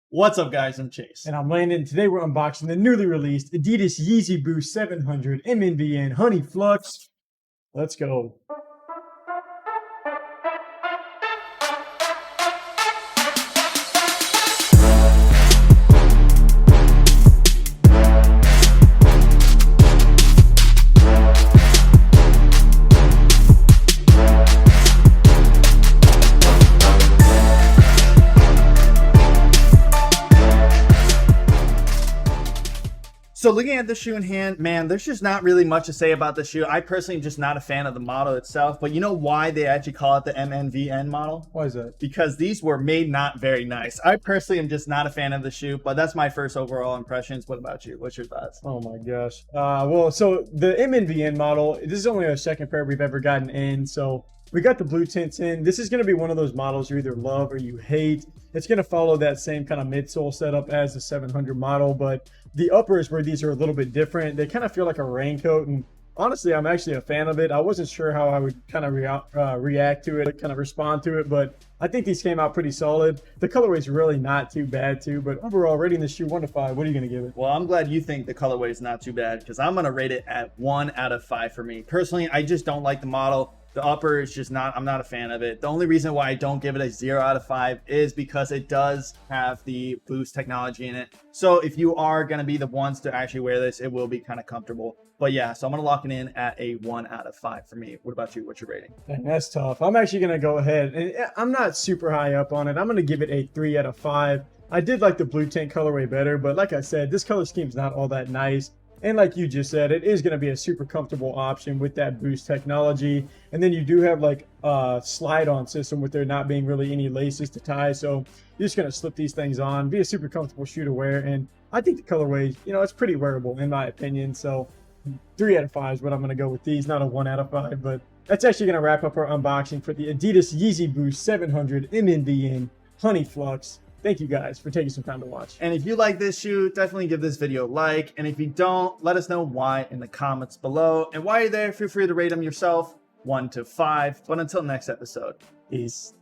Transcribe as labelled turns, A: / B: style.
A: What's up, guys? I'm Chase.
B: And I'm Landon. Today we're unboxing the newly released Adidas Yeezy Boost 700 MNVN Honey Flux. Let's go.
A: So looking at the shoe in hand, man, there's just not really much to say about the shoe. I personally am just not a fan of the model itself, but you know why they actually call it the MNVN model?
B: Why is that?
A: Because these were made not very nice. I personally am just not a fan of the shoe, but that's my first overall impressions. What about you? What's your thoughts?
B: Oh my gosh. So the MNVN model, this is only our second pair we've ever gotten in. So we got the blue tints in. This is going to be one of those models you either love or you hate. It's going to follow that same kind of midsole setup as the 700 model, but the uppers where these are a little bit different. They kind of feel like a raincoat, and honestly, I'm actually a fan of it. I wasn't sure how I would kind of react to it, kind of respond to it, but I think these came out pretty solid. The colorway is really not too bad too, but overall, rating the shoe 1 to 5, what are you going to give it?
A: Well, I'm glad you think the colorway is not too bad because I'm going to rate it at 1 out of 5 for me. Personally, I just don't like the model. The upper is just not, I'm not a fan of it. The only reason why I don't give it a 0 out of 5 is because it does have the boost technology in it. So if you are going to be the ones to actually wear this, it will be kind of comfortable. But yeah, so I'm going to lock it in at a 1 out of 5 for me. What about you? What's your rating?
B: Dang, that's tough. I'm actually going to go ahead, and I'm not super high up on it. I'm going to give it a 3 out of 5. I did like the blue tint colorway better, but like I said, this color scheme's not all that nice. And like you just said, it is going to be a super comfortable option with that boost technology. And then you do have like a slide-on system with there not being really any laces to tie. So you're just going to slip these things on, be a super comfortable shoe to wear. And I think the colorway, it's pretty wearable in my opinion. So 3 out of 5 is what I'm going to go with these, not a 1 out of 5. But that's actually going to wrap up our unboxing for the Adidas Yeezy Boost 700 MNVN Honey Flux. Thank you guys for taking some time to watch.
A: And if you like this shoe, definitely give this video a like. And if you don't, let us know why in the comments below. And while you're there, feel free to rate them yourself, 1 to 5. But until next episode, peace.